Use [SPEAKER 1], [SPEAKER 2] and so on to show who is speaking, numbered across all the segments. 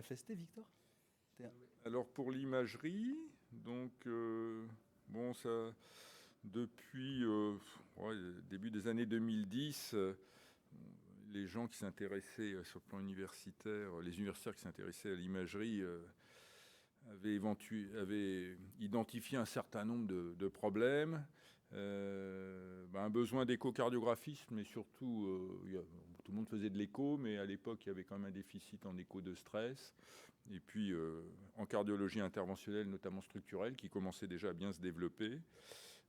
[SPEAKER 1] FST, Victor?
[SPEAKER 2] Alors pour l'imagerie, donc ça, depuis début des années 2010, les gens qui s'intéressaient sur le plan universitaire, les universitaires qui s'intéressaient à l'imagerie avaient identifié un certain nombre de problèmes, un besoin d'échocardiographisme, mais surtout, tout le monde faisait de l'écho, mais à l'époque, il y avait quand même un déficit en écho de stress, et puis en cardiologie interventionnelle, notamment structurelle, qui commençait déjà à bien se développer,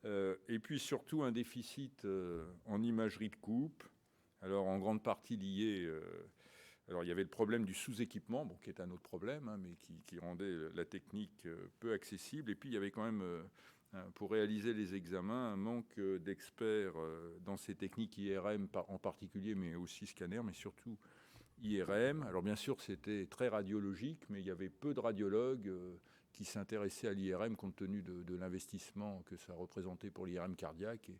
[SPEAKER 2] et puis surtout un déficit en imagerie de coupe, alors en grande partie lié... Alors il y avait le problème du sous-équipement, qui est un autre problème, mais qui rendait la technique peu accessible. Et puis il y avait quand même, pour réaliser les examens, un manque d'experts dans ces techniques IRM en particulier, mais aussi scanner, mais surtout IRM. Alors bien sûr c'était très radiologique, mais il y avait peu de radiologues qui s'intéressaient à l'IRM compte tenu de l'investissement que ça représentait pour l'IRM cardiaque.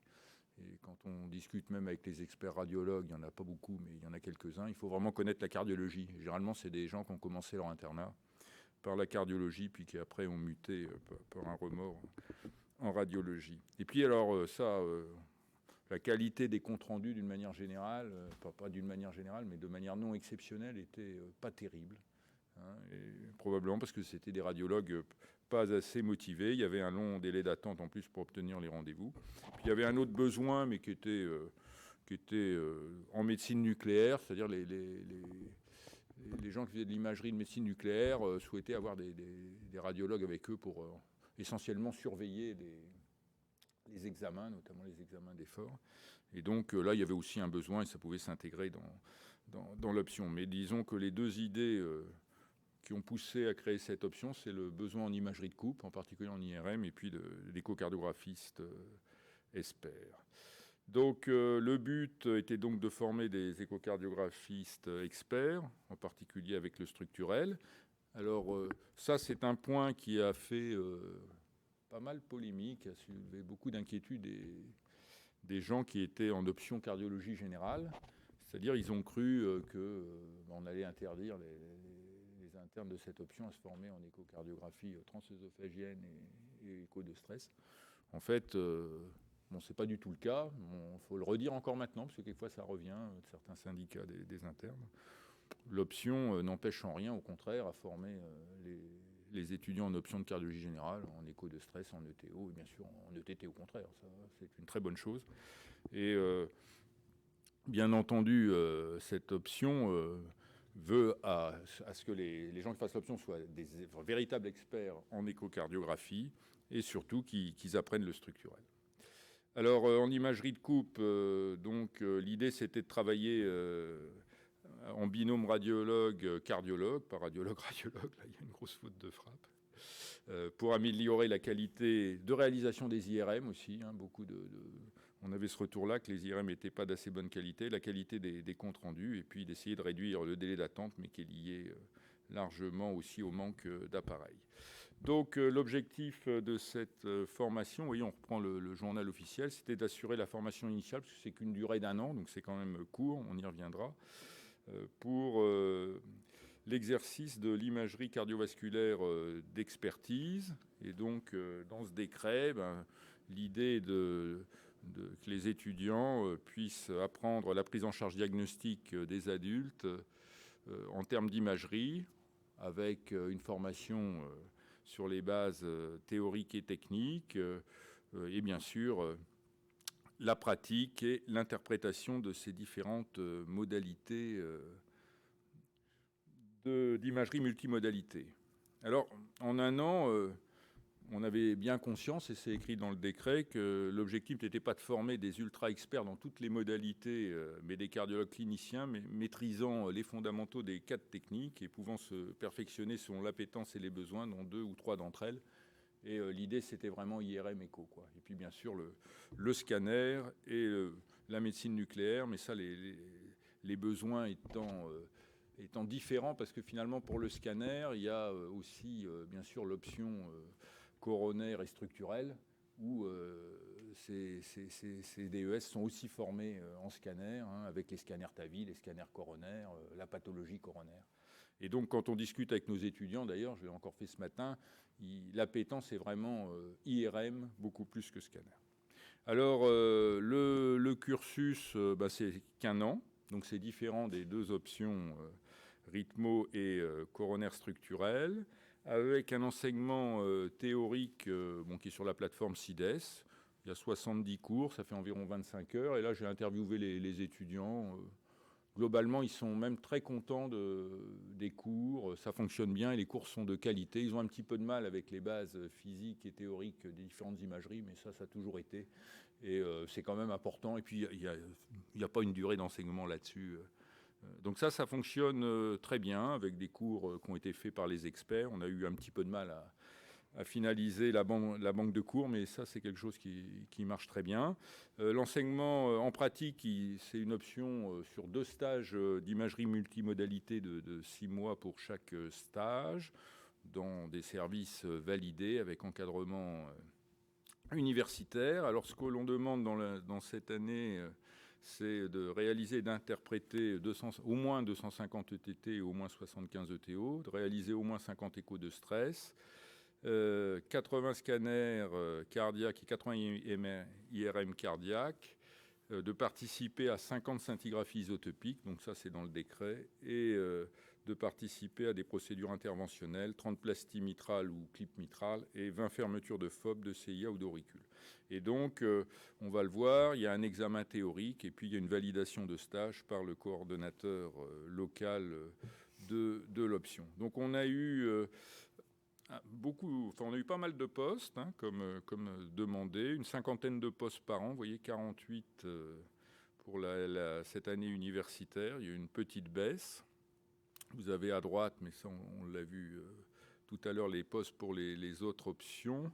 [SPEAKER 2] Et quand on discute même avec les experts radiologues, il n'y en a pas beaucoup, mais il y en a quelques-uns, il faut vraiment connaître la cardiologie. Généralement, c'est des gens qui ont commencé leur internat par la cardiologie, puis qui après ont muté par un remords en radiologie. Et puis alors, la qualité des comptes rendus d'une manière générale, pas d'une manière générale, mais de manière non exceptionnelle, était pas terrible. Et probablement parce que c'était des radiologues pas assez motivés. Il y avait un long délai d'attente en plus pour obtenir les rendez-vous. Puis il y avait un autre besoin, mais qui était en médecine nucléaire, c'est-à-dire les gens qui faisaient de l'imagerie de médecine nucléaire souhaitaient avoir des radiologues avec eux pour essentiellement surveiller les examens, notamment les examens d'effort. Et donc là, il y avait aussi un besoin et ça pouvait s'intégrer dans l'option. Mais disons que les deux idées qui ont poussé à créer cette option, c'est le besoin en imagerie de coupe, en particulier en IRM, et puis l'échocardiographistes experts. Donc le but était donc de former des échocardiographistes experts, en particulier avec le structurel. Alors ça, c'est un point qui a fait pas mal polémique, a soulevé beaucoup d'inquiétudes des gens qui étaient en option cardiologie générale. C'est-à-dire ils ont cru qu'on allait interdire les internes de cette option à se former en échocardiographie transœsophagienne et écho de stress. En fait, c'est pas du tout le cas. Il faut le redire encore maintenant, parce que quelquefois ça revient de certains syndicats des internes. L'option n'empêche en rien, au contraire, à former les étudiants en option de cardiologie générale, en écho de stress, en ETO, et bien sûr en ETT au contraire. Ça, c'est une très bonne chose. Et bien entendu, cette option veut à ce que les gens qui fassent l'option soient des véritables experts en échocardiographie et surtout qu'ils apprennent le structurel. Alors, en imagerie de coupe, l'idée, c'était de travailler en binôme radiologue-cardiologue, pas radiologue-radiologue, là, il y a une grosse faute de frappe, pour améliorer la qualité de réalisation des IRM aussi. On avait ce retour-là que les IRM n'étaient pas d'assez bonne qualité, la qualité des comptes rendus, et puis d'essayer de réduire le délai d'attente, mais qui est lié largement aussi au manque d'appareils. Donc l'objectif de cette formation, voyez, on reprend le journal officiel, c'était d'assurer la formation initiale, parce que c'est qu'une durée d'1 an, donc c'est quand même court, on y reviendra, pour l'exercice de l'imagerie cardiovasculaire d'expertise. Et donc, dans ce décret, l'idée est que les étudiants puissent apprendre la prise en charge diagnostique des adultes en termes d'imagerie, avec une formation sur les bases théoriques et techniques, et bien sûr la pratique et l'interprétation de ces différentes modalités d'imagerie multimodalité. Alors, en 1 an, on avait bien conscience, et c'est écrit dans le décret, que l'objectif n'était pas de former des ultra-experts dans toutes les modalités, mais des cardiologues cliniciens, mais maîtrisant les fondamentaux des 4 techniques et pouvant se perfectionner selon l'appétence et les besoins dans 2 ou 3 d'entre elles. Et l'idée, c'était vraiment IRM écho, quoi. Et puis, bien sûr, le scanner et la médecine nucléaire, mais ça, les besoins étant différents, parce que finalement, pour le scanner, il y a aussi, bien sûr, l'option coronaire et structurelle, où ces DES sont aussi formés en scanner, avec les scanners TAVI, les scanners coronaires, la pathologie coronaire. Et donc, quand on discute avec nos étudiants, d'ailleurs, je l'ai encore fait ce matin, l'appétence est vraiment IRM, beaucoup plus que scanner. Alors, le cursus, c'est qu'1 an, donc c'est différent des 2 options rythmo et coronaire structurel, avec un enseignement théorique qui est sur la plateforme CIDES. Il y a 70 cours, ça fait environ 25 heures, et là j'ai interviewé les étudiants. Globalement, ils sont même très contents des cours, ça fonctionne bien et les cours sont de qualité. Ils ont un petit peu de mal avec les bases physiques et théoriques des différentes imageries, mais ça a toujours été. Et c'est quand même important. Et puis, il n'y a pas une durée d'enseignement là-dessus. Donc ça fonctionne très bien avec des cours qui ont été faits par les experts. On a eu un petit peu de mal à finaliser la banque de cours, mais ça, c'est quelque chose qui marche très bien. L'enseignement en pratique, c'est une option sur 2 stages d'imagerie multimodalité de 6 mois pour chaque stage, dans des services validés avec encadrement universitaire. Alors, ce que l'on demande dans cette année, c'est de réaliser et d'interpréter au moins 250 ETT et au moins 75 ETO, de réaliser au moins 50 échos de stress, 80 scanners cardiaques et 80 IRM cardiaques, de participer à 50 scintigraphies isotopiques, donc ça c'est dans le décret, et de participer à des procédures interventionnelles, 30 plasties mitrales ou clip mitral et 20 fermetures de FOB, de CIA ou d'auricule. Et donc, on va le voir, il y a un examen théorique et puis il y a une validation de stage par le coordonnateur local de l'option. Donc on a eu on a eu pas mal de postes, comme demandé, une 50aine de postes par an, vous voyez, 48 pour cette année universitaire. Il y a eu une petite baisse. Vous avez à droite, mais ça on l'a vu tout à l'heure, les postes pour les autres options.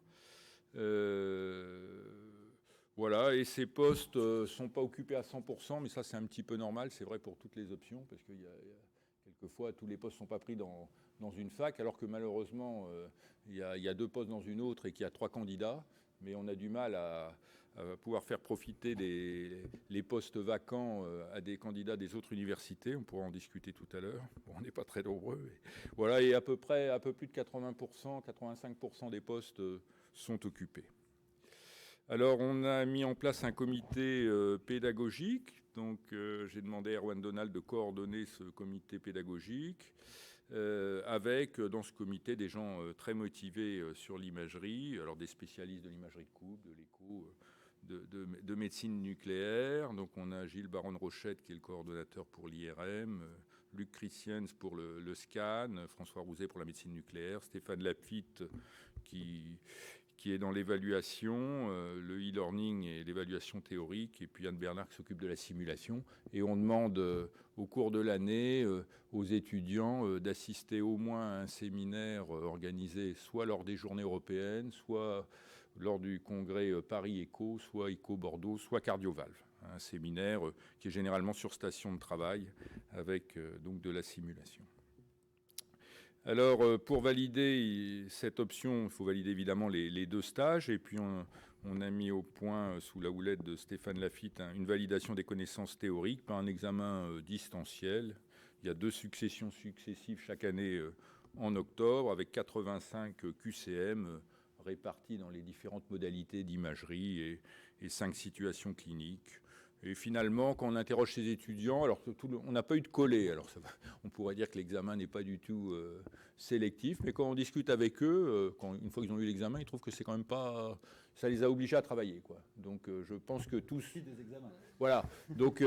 [SPEAKER 2] Voilà, et ces postes ne sont pas occupés à 100%, mais ça c'est un petit peu normal, c'est vrai pour toutes les options, parce qu'il y a quelquefois tous les postes ne sont pas pris dans une fac, alors que malheureusement il y a 2 postes dans une autre et qu'il y a 3 candidats, mais on a du mal à pouvoir faire profiter les postes vacants à des candidats des autres universités. On pourra en discuter tout à l'heure. Bon, on n'est pas très nombreux. Voilà, et à peu plus de 80%, 85% des postes sont occupés. Alors, on a mis en place un comité pédagogique. Donc, j'ai demandé à Erwan Donald de coordonner ce comité pédagogique. Avec dans ce comité des gens très motivés sur l'imagerie, alors des spécialistes de l'imagerie de coupe, de l'écho, de médecine nucléaire. Donc on a Gilles Baron-Rochette qui est le coordonnateur pour l'IRM, Luc Christiens pour le scan, François Rouzet pour la médecine nucléaire, Stéphane Lafitte qui est dans l'évaluation, le e-learning et l'évaluation théorique, et puis Anne Bernard qui s'occupe de la simulation. Et on demande au cours de l'année aux étudiants d'assister au moins à un séminaire organisé soit lors des journées européennes, soit lors du congrès Paris Éco, soit Éco Bordeaux, soit Cardiovalve. Un séminaire qui est généralement sur station de travail avec donc de la simulation. Alors, pour valider cette option, il faut valider évidemment les 2 stages. Et puis, on a mis au point, sous la houlette de Stéphane Lafitte, une validation des connaissances théoriques par un examen distanciel. Il y a 2 successions successives chaque année en octobre, avec 85 QCM répartis dans les différentes modalités d'imagerie et 5 situations cliniques. Et finalement, quand on interroge ces étudiants, alors on n'a pas eu de collé, alors on pourrait dire que l'examen n'est pas du tout sélectif, mais quand on discute avec eux, une fois qu'ils ont eu l'examen, ils trouvent que c'est quand même pas, ça les a obligés à travailler, quoi. Donc je pense que tous.
[SPEAKER 1] Des examens.
[SPEAKER 2] Voilà. Donc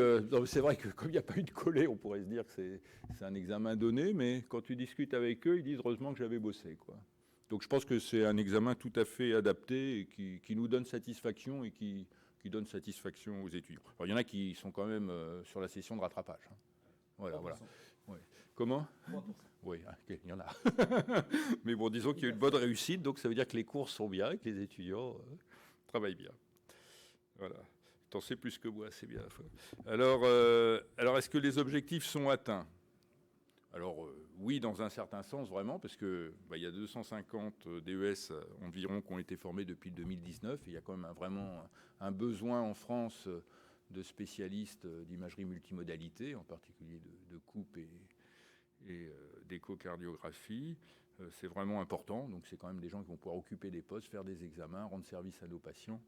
[SPEAKER 2] c'est vrai que comme il n'y a pas eu de collé, on pourrait se dire que c'est un examen donné, mais quand tu discutes avec eux, ils disent heureusement que j'avais bossé, quoi. Donc je pense que c'est un examen tout à fait adapté et qui nous donne satisfaction et qui donne satisfaction aux étudiants. Alors, il y en a qui sont quand même sur la session de rattrapage. Voilà, 3%. Voilà. Ouais. Comment ?
[SPEAKER 1] 3%.
[SPEAKER 2] Oui, okay, il y en a. Mais bon, disons qu'il y a une bonne réussite, donc ça veut dire que les cours sont bien et que les étudiants travaillent bien. Voilà. T'en sais plus que moi, c'est bien. Alors est-ce que les objectifs sont atteints ? Alors oui, dans un certain sens, vraiment, parce que il y a 250 DES environ qui ont été formés depuis 2019, et il y a quand même vraiment un besoin en France de spécialistes d'imagerie multimodalité, en particulier de coupe d'échocardiographie. C'est vraiment important. Donc, c'est quand même des gens qui vont pouvoir occuper des postes, faire des examens, rendre service à nos patients,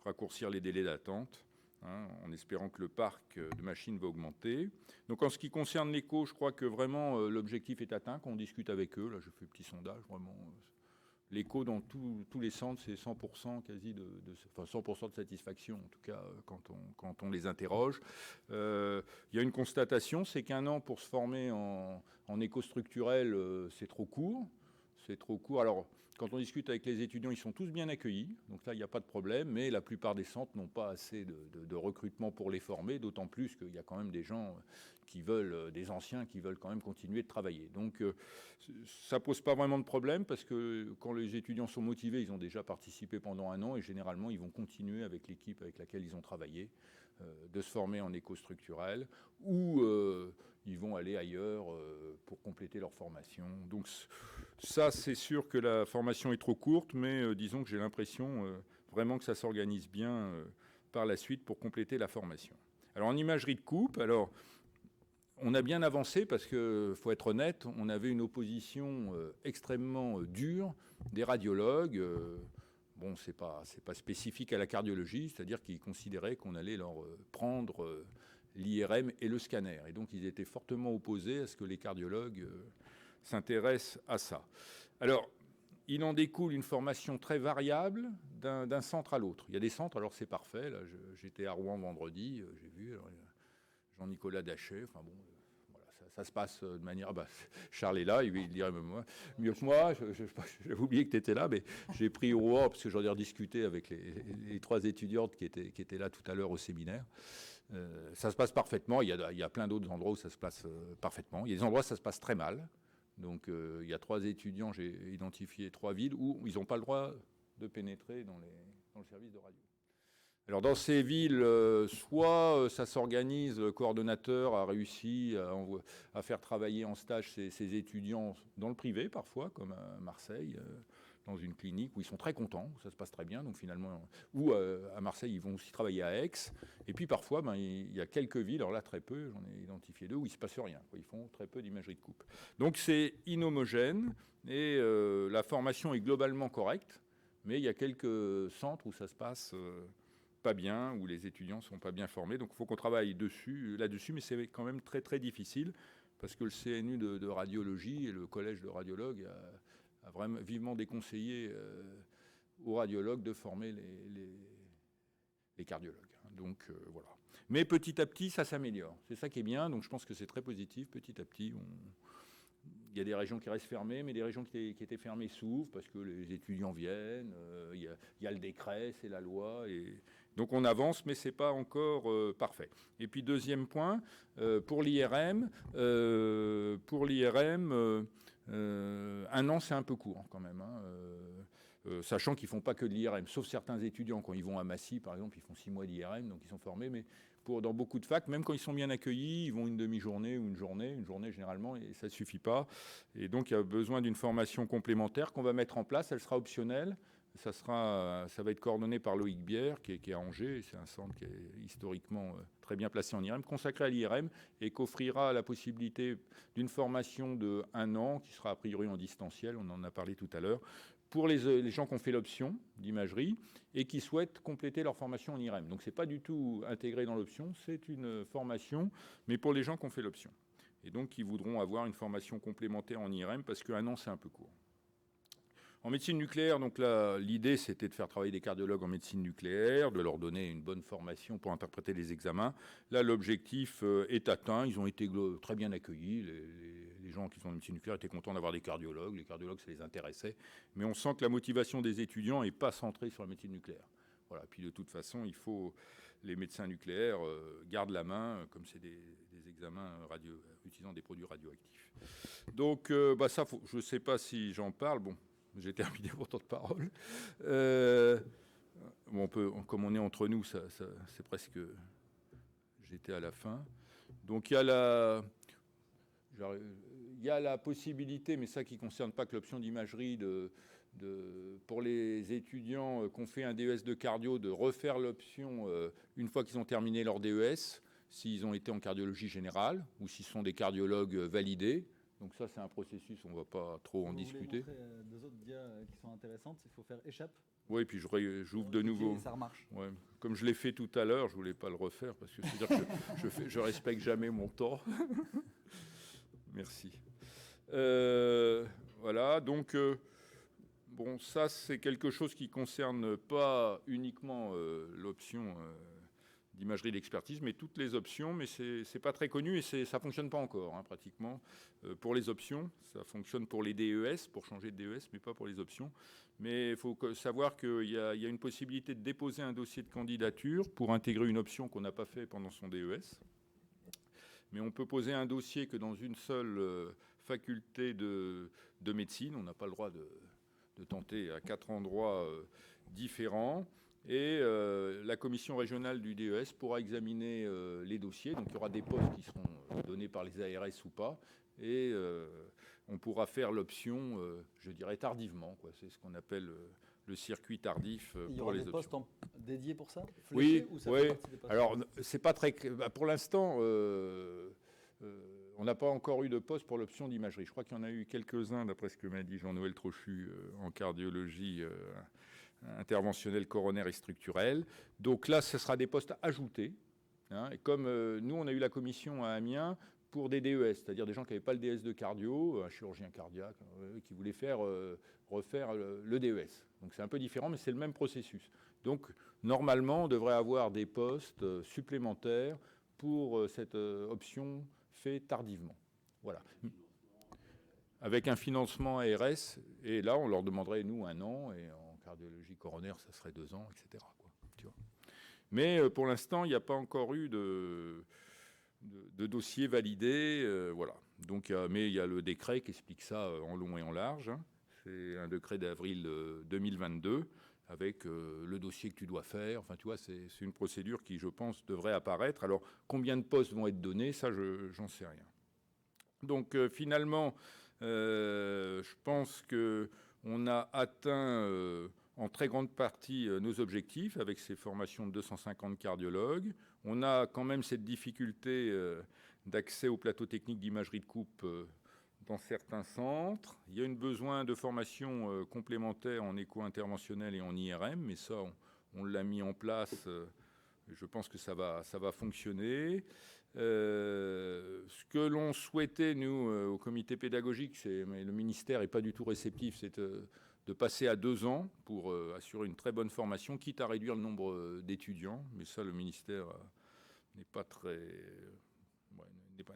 [SPEAKER 2] raccourcir les délais d'attente, en espérant que le parc de machines va augmenter. Donc, en ce qui concerne l'écho, je crois que vraiment l'objectif est atteint. Quand on discute avec eux, là, je fais un petit sondage, vraiment. L'écho dans tous les centres, c'est 100% quasi enfin 100% de satisfaction, en tout cas quand on les interroge. Il y a une constatation, c'est qu'1 an pour se former en éco-structurel, c'est trop court. C'est trop court. Alors, quand on discute avec les étudiants, ils sont tous bien accueillis, donc là, il n'y a pas de problème, mais la plupart des centres n'ont pas assez de recrutement pour les former, d'autant plus qu'il y a quand même des gens qui veulent, des anciens qui veulent quand même continuer de travailler. Donc, ça pose pas vraiment de problème, parce que quand les étudiants sont motivés, ils ont déjà participé pendant 1 an, et généralement, ils vont continuer avec l'équipe avec laquelle ils ont travaillé, de se former en éco-structurel, ou ils vont aller ailleurs pour compléter leur formation. Donc ça, c'est sûr que la formation est trop courte, mais disons que j'ai l'impression vraiment que ça s'organise bien par la suite pour compléter la formation. Alors en imagerie de coupe, alors on a bien avancé parce que, faut être honnête, on avait une opposition extrêmement dure des radiologues. Bon, c'est pas spécifique à la cardiologie, c'est-à-dire qu'ils considéraient qu'on allait leur prendre l'IRM et le scanner. Et donc, ils étaient fortement opposés à ce que les cardiologues s'intéressent à ça. Alors, il en découle une formation très variable d'un centre à l'autre. Il y a des centres, alors c'est parfait. Là, j'étais à Rouen vendredi, j'ai vu Jean-Nicolas Dachet. Enfin bon, voilà, ça se passe de manière. Bah, Charles est là, il dirait même moi, mieux que moi. J'avais oublié que tu étais là, mais j'ai pris Rouen parce que j'en ai rediscuté avec les 3 étudiantes qui étaient là tout à l'heure au séminaire. Ça se passe parfaitement. Il y a plein d'autres endroits où ça se passe parfaitement. Il y a des endroits où ça se passe très mal. Donc, il y a 3 étudiants, j'ai identifié 3 villes où ils n'ont pas le droit de pénétrer dans le service de radio. Alors, dans ces villes, soit ça s'organise, le coordonnateur a réussi à faire travailler en stage ces étudiants dans le privé, parfois, comme à Marseille, dans une clinique où ils sont très contents, où ça se passe très bien. Donc, finalement, ou à Marseille, ils vont aussi travailler à Aix. Et puis, parfois, il y a quelques villes, alors là, très peu, j'en ai identifié 2, où il ne se passe rien, quoi. Ils font très peu d'imagerie de coupe. Donc, c'est inhomogène et la formation est globalement correcte, mais il y a quelques centres où ça se passe pas bien, où les étudiants ne sont pas bien formés. Donc, il faut qu'on travaille là-dessus, mais c'est quand même très, très difficile, parce que le CNU de radiologie et le collège de radiologues a vraiment vivement déconseillé aux radiologues de former les cardiologues. Donc, voilà. Mais petit à petit, ça s'améliore. C'est ça qui est bien, donc je pense que c'est très positif. Petit à petit, il y a des régions qui restent fermées, mais des régions qui étaient fermées s'ouvrent parce que les étudiants viennent, il y a le décret, c'est la loi, et donc on avance, mais c'est pas encore parfait. Et puis deuxième point, pour l'IRM, 1 an c'est un peu court quand même, sachant qu'ils font pas que de l'IRM, sauf certains étudiants quand ils vont à Massy par exemple, ils font 6 mois d'IRM, donc ils sont formés, mais dans beaucoup de facs, même quand ils sont bien accueillis, ils vont une demi-journée ou une journée généralement, et ça ne suffit pas. Et donc, il y a besoin d'une formation complémentaire qu'on va mettre en place. Elle sera optionnelle. Ça va être coordonné par Loïc Bière, qui est à Angers. C'est un centre qui est historiquement très bien placé en IRM, consacré à l'IRM, et qu'offrira la possibilité d'une formation de 1 an, qui sera a priori en distanciel, on en a parlé tout à l'heure, pour les gens qui ont fait l'option d'imagerie et qui souhaitent compléter leur formation en IRM. Donc, ce n'est pas du tout intégré dans l'option, c'est une formation, mais pour les gens qui ont fait l'option. Et donc, qui voudront avoir une formation complémentaire en IRM, parce qu'1 an, c'est un peu court. En médecine nucléaire, donc là, l'idée, c'était de faire travailler des cardiologues en médecine nucléaire, de leur donner une bonne formation pour interpréter les examens. Là, l'objectif est atteint. Ils ont été très bien accueillis. Les gens qui font la médecine nucléaire étaient contents d'avoir des cardiologues. Les cardiologues, ça les intéressait. Mais on sent que la motivation des étudiants n'est pas centrée sur la médecine nucléaire. Voilà. Puis de toute façon, les médecins nucléaires gardent la main, comme c'est des examens utilisant des produits radioactifs. Donc, ça, je ne sais pas si j'en parle. Bon. J'ai terminé mon temps de parole. Comme on est entre nous, c'est presque. J'étais à la fin. Donc il y a la possibilité, mais ça qui ne concerne pas que l'option d'imagerie, pour les étudiants qui ont fait un DES de cardio, de refaire l'option une fois qu'ils ont terminé leur DES, s'ils ont été en cardiologie générale ou s'ils sont des cardiologues validés. Donc ça, c'est un processus, on ne va pas trop en discuter.
[SPEAKER 1] Vous voulez montrer deux autres dias qui sont intéressantes. Il faut faire échappe.
[SPEAKER 2] Oui, puis j'ouvre de nouveau.
[SPEAKER 1] Et ça remarche.
[SPEAKER 2] Ouais. Comme je l'ai fait tout à l'heure, je ne voulais pas le refaire parce que c'est-à-dire que je respecte jamais mon temps. Merci. Voilà, donc bon, ça c'est quelque chose qui concerne pas uniquement l'option d'imagerie d'expertise, mais toutes les options, mais c'est pas très connu et ça fonctionne pas encore, hein, pratiquement. Pour les options, ça fonctionne pour les DES, pour changer de DES, mais pas pour les options. Mais il faut savoir qu'il y a une possibilité de déposer un dossier de candidature pour intégrer une option qu'on n'a pas fait pendant son DES. Mais on peut poser un dossier que dans une seule faculté de médecine. On n'a pas le droit de tenter à 4 endroits différents. Et la commission régionale du DES pourra examiner les dossiers. Donc il y aura des postes qui seront donnés par les ARS ou pas. Et on pourra faire l'option, je dirais, tardivement, quoi. C'est ce qu'on appelle le circuit tardif pour les options. Il y aura des postes
[SPEAKER 1] dédiés pour ça,
[SPEAKER 2] oui, oui. Alors, c'est pas très... Pour l'instant, on n'a pas encore eu de poste pour l'option d'imagerie. Je crois qu'il y en a eu quelques-uns, d'après ce que m'a dit Jean-Noël Trochu, en cardiologie interventionnelle, coronaire et structurelle. Donc là, ce sera des postes ajoutés. Hein, et comme nous, on a eu la commission à Amiens pour des DES, c'est-à-dire des gens qui n'avaient pas le DS de cardio, un chirurgien cardiaque, qui voulait refaire le DES. Donc c'est un peu différent, mais c'est le même processus. Donc normalement, on devrait avoir des postes supplémentaires pour cette option fait tardivement. Voilà. Avec un financement ARS, et là, on leur demanderait, nous, 1 an, et en cardiologie coronaire, ça serait 2 ans, etc. Quoi, tu vois. Mais pour l'instant, il n'y a pas encore eu de dossier validé. Voilà. Donc, mais il y a le décret qui explique ça en long et en large. Hein. C'est un décret d'avril 2022 avec le dossier que tu dois faire. Enfin, tu vois, c'est une procédure qui, je pense, devrait apparaître. Alors, combien de postes vont être donnés, ça, j'en sais rien. Donc, finalement, je pense qu'on a atteint en très grande partie nos objectifs avec ces formations de 250 cardiologues. On a quand même cette difficulté d'accès au plateau technique d'imagerie de coupe dans certains centres. Il y a un besoin de formation complémentaire en éco-interventionnel et en IRM, mais ça, on l'a mis en place. Je pense que ça va fonctionner. Ce que l'on souhaitait, nous, au comité pédagogique, mais le ministère n'est pas du tout réceptif, c'est de passer à 2 ans pour assurer une très bonne formation, quitte à réduire le nombre d'étudiants. Mais ça, le ministère n'est pas très...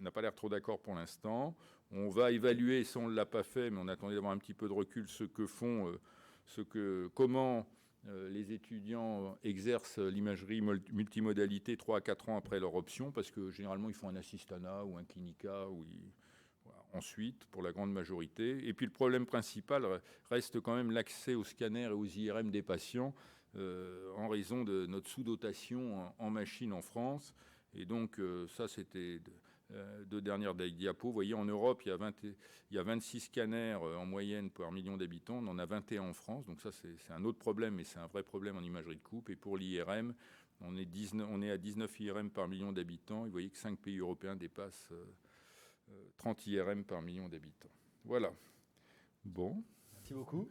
[SPEAKER 2] n'a pas l'air trop d'accord pour l'instant. On va évaluer, ça on ne l'a pas fait, mais on attendait d'avoir un petit peu de recul, comment les étudiants exercent l'imagerie multimodalité 3 à 4 ans après leur option, parce que généralement ils font un assistanat ou un clinica, voilà, ensuite, pour la grande majorité. Et puis le problème principal reste quand même l'accès aux scanners et aux IRM des patients, en raison de notre sous-dotation en machines en France. Et donc ça, c'était 2 dernières diapos. Vous voyez, en Europe, il y a 26 scanners en moyenne par million d'habitants. On en a 21 en France. Donc ça, c'est un autre problème, mais c'est un vrai problème en imagerie de coupe. Et pour l'IRM, on est à 19 IRM par million d'habitants. Et vous voyez que 5 pays européens dépassent 30 IRM par million d'habitants. Voilà. Bon.
[SPEAKER 1] Merci beaucoup.